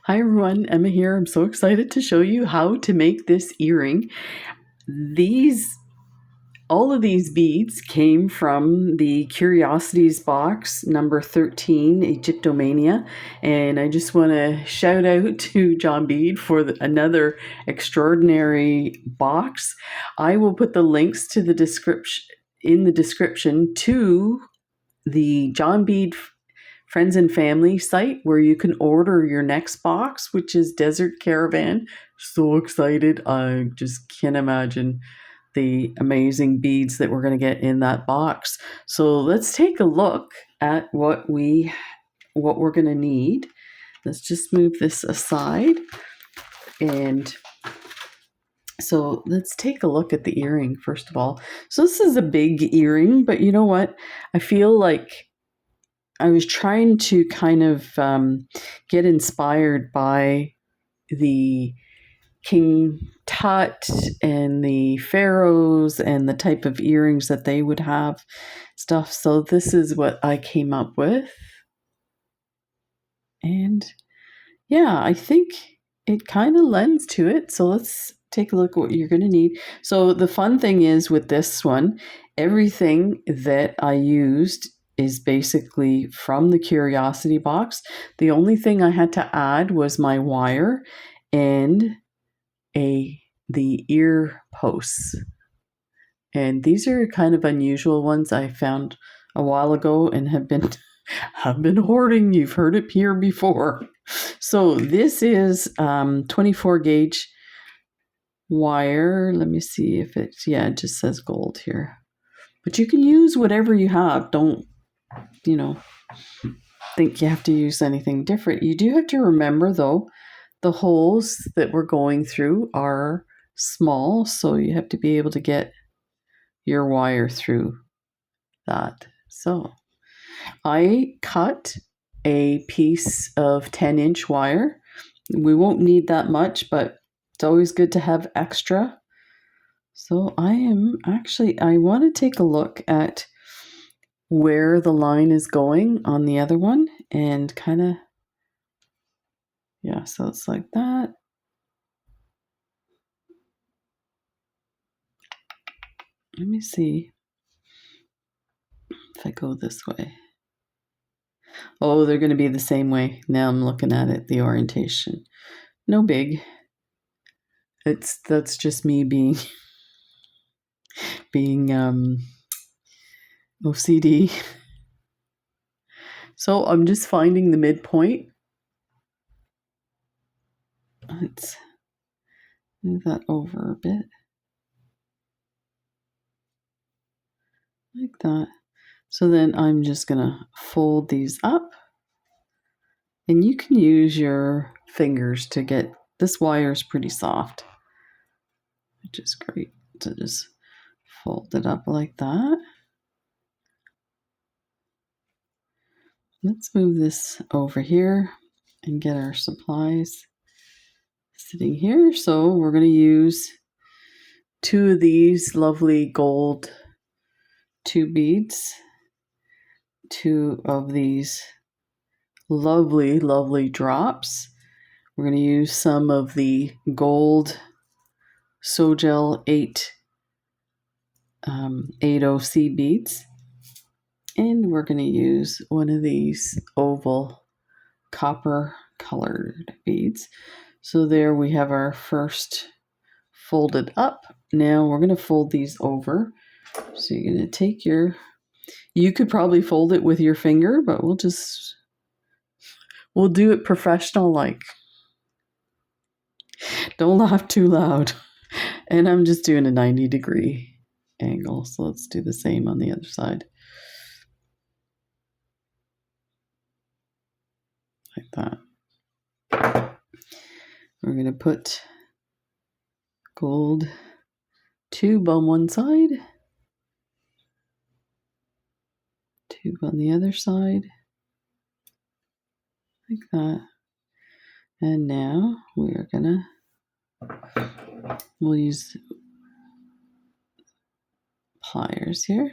Hi everyone, Emma here. I'm so excited to show you how to make this earring. All of these beads came from the Curiosities box number 13, Egyptomania. And I just want to shout out to John Bead for another extraordinary box. I will put the links to the description to the John Bead Friends and Family site where you can order your next box, which is Desert Caravan. So excited. I just can't imagine the amazing beads that we're going to get in that box. So let's take a look at what we're going to need. Let's just move this aside. And so let's take a look at the earring first of all. So this is a big earring, but you know what? I feel like I was trying to kind of get inspired by the King Tut and the pharaohs and the type of earrings that they would have stuff. So this is what I came up with. And yeah, I think it kind of lends to it. So let's take a look at what you're going to need. So the fun thing is with this one, everything that I used is basically from the Curiosity box. The only thing I had to add was my wire and the ear posts. And these are kind of unusual ones I found a while ago and have been hoarding. You've heard it here before. So this is 24 gauge wire. Let me see if it just says gold here. But you can use whatever you have. Don't think you have to use anything different. You do have to remember though, the holes that we're going through are small, so you have to be able to get your wire through that. So I cut a piece of 10-inch wire. We won't need that much, but it's always good to have extra. So I want to take a look at where the line is going on the other one and kind of, so it's like that. Let me see if I go this way. Oh, they're going to be the same way. Now I'm looking at it, the orientation. No big. That's just me being OCD. So I'm just finding the midpoint. Let's move that over a bit. Like that. So then I'm just going to fold these up. And you can use your fingers to get, this wire is pretty soft, which is great. So just fold it up like that. Let's move this over here and get our supplies sitting here. So we're going to use 2 of these lovely gold tube beads, 2 of these lovely, lovely drops. We're going to use some of the gold Sogel 80C beads. And we're going to use one of these oval copper colored beads. So there we have our first folded up. Now we're going to fold these over. So you're going to take you could probably fold it with your finger, but we'll do it professional like. Don't laugh too loud. And I'm just doing a 90-degree angle. So let's do the same on the other side. Like that. We're going to put gold tube on one side, tube on the other side, like that. And now we'll use pliers here,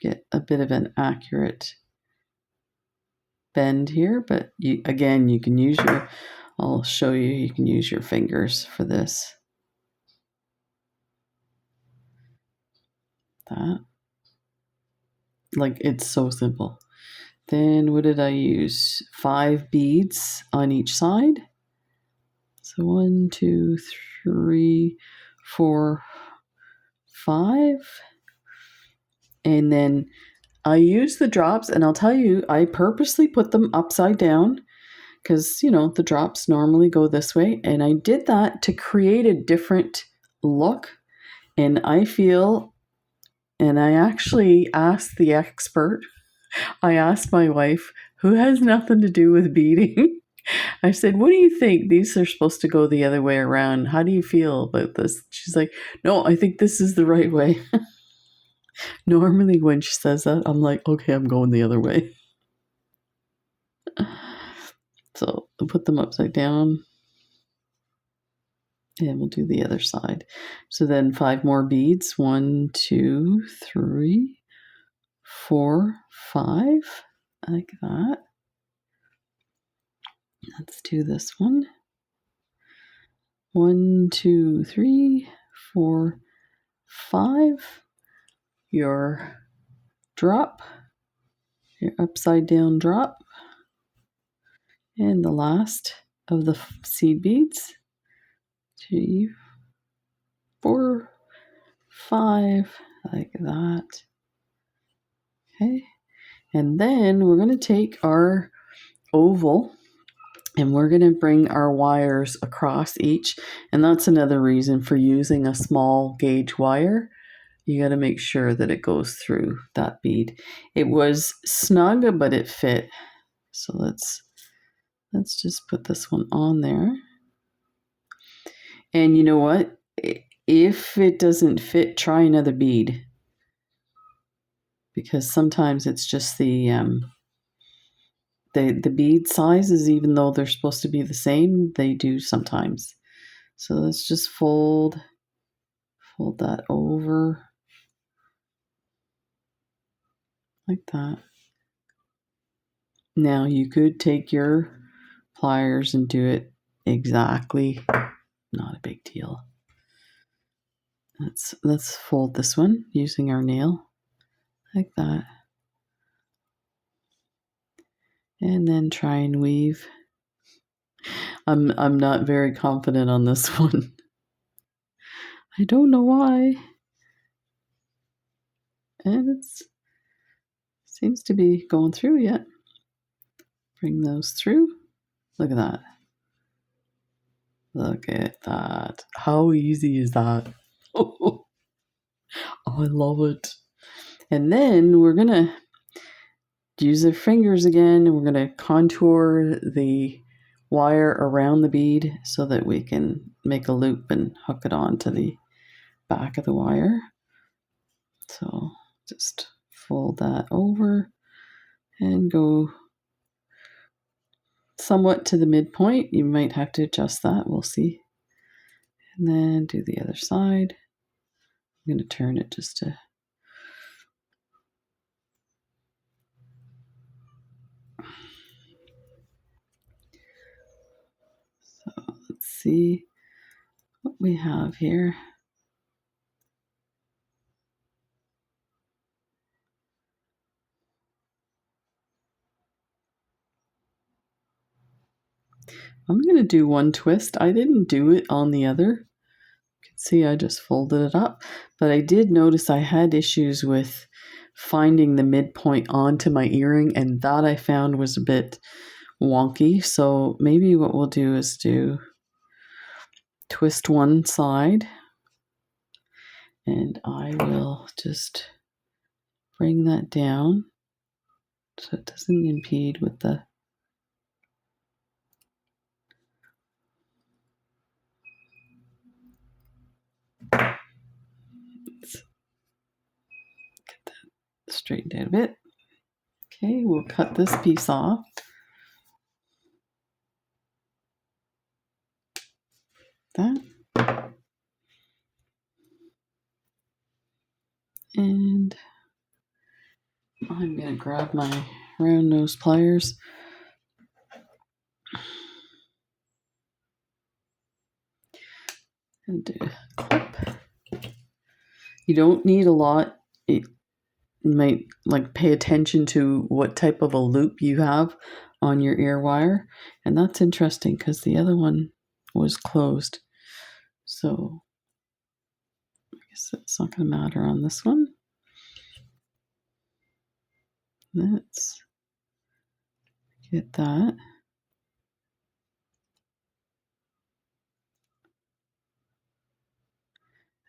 get a bit of an accurate bend here, but you can use your I'll show you. You can use your fingers for this. That. Like, it's so simple. Then what did I use? 5 beads on each side. So 1, 2, 3, 4, 5. And then I use the drops, and I'll tell you, I purposely put them upside down because, you know, the drops normally go this way. And I did that to create a different look. And I feel, and I actually asked the expert, I asked my wife, who has nothing to do with beading. I said, what do you think? These are supposed to go the other way around. How do you feel about this? She's like, no, I think this is the right way. Normally when she says that, I'm like, okay, I'm going the other way. So I'll put them upside down. And we'll do the other side. So then 5 more beads. 1, 2, 3, 4, 5. Like that. Let's do this one. 1, 2, 3, 4, 5. Your drop. Your upside down drop. And the last of the seed beads. 3, 4, 5. Like that. Okay. And then we're going to take our oval and we're going to bring our wires across each. And that's another reason for using a small gauge wire. You got to make sure that it goes through that bead. It was snug, but it fit. So let's just put this one on there. And you know what? If it doesn't fit, try another bead. Because sometimes it's just the bead sizes, even though they're supposed to be the same, they do sometimes. So let's just fold that over like that. Now you could take your pliers and do it exactly. Not a big deal. Let's fold this one using our nail like that. And then try and weave. I'm not very confident on this one. I don't know why. And it seems to be going through yet. Bring those through. Look at that. Look at that. How easy is that? Oh, I love it. And then we're going to use our fingers again, and we're going to contour the wire around the bead so that we can make a loop and hook it onto the back of the wire. So just fold that over and go somewhat to the midpoint. You might have to adjust that. We'll see. And then do the other side. I'm going to turn it just to... So let's see what we have here. I'm going to do one twist. I didn't do it on the other. You can see I just folded it up. But I did notice I had issues with finding the midpoint onto my earring, and that I found was a bit wonky. So maybe what we'll do is twist one side, and I will just bring that down so it doesn't impede with the... Let's get that straightened out a bit. Okay, we'll cut this piece off. That. And I'm going to grab my round nose pliers. And clip. You don't need a lot. It might pay attention to what type of a loop you have on your ear wire. And that's interesting because the other one was closed. So I guess that's not going to matter on this one. Let's get that.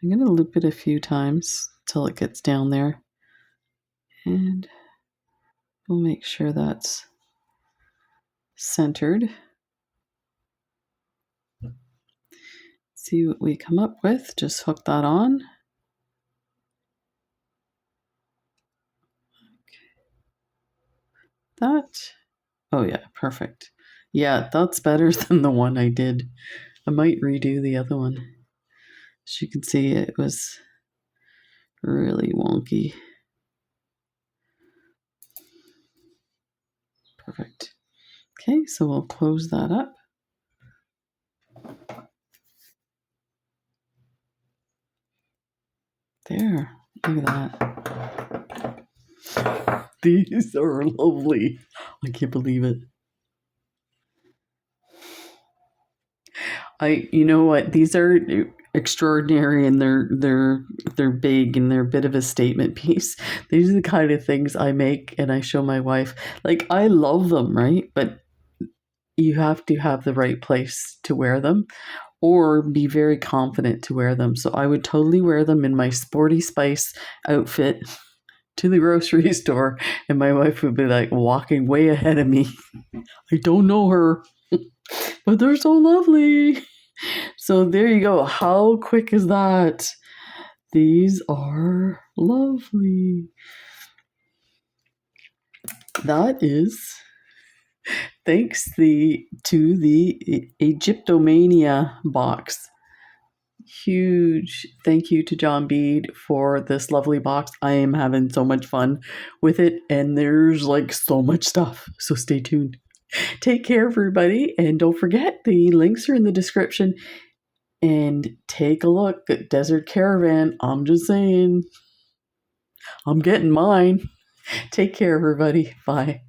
I'm going to loop it a few times till it gets down there. And we'll make sure that's centered. See what we come up with. Just hook that on. That. Oh yeah, perfect. Yeah, that's better than the one I did. I might redo the other one. As you can see, it was really wonky. Perfect. Okay, so we'll close that up. There, look at that. These are lovely. I can't believe it. You know what? These are extraordinary, and they're big, and they're a bit of a statement piece. These are the kind of things I make and I show my wife. Like, I love them, right? But you have to have the right place to wear them, or be very confident to wear them. So I would totally wear them in my sporty spice outfit to the grocery store, and my wife would be like walking way ahead of me. I don't know her, but they're so lovely. So there you go. How quick is that? These are lovely. That is thanks to the Egyptomania box. Huge thank you to John Bead for this lovely box. I am having so much fun with it, and there's so much stuff. So stay tuned. Take care, everybody, and don't forget, the links are in the description. And take a look at Desert Caravan. I'm just saying, I'm getting mine. Take care, everybody. Bye.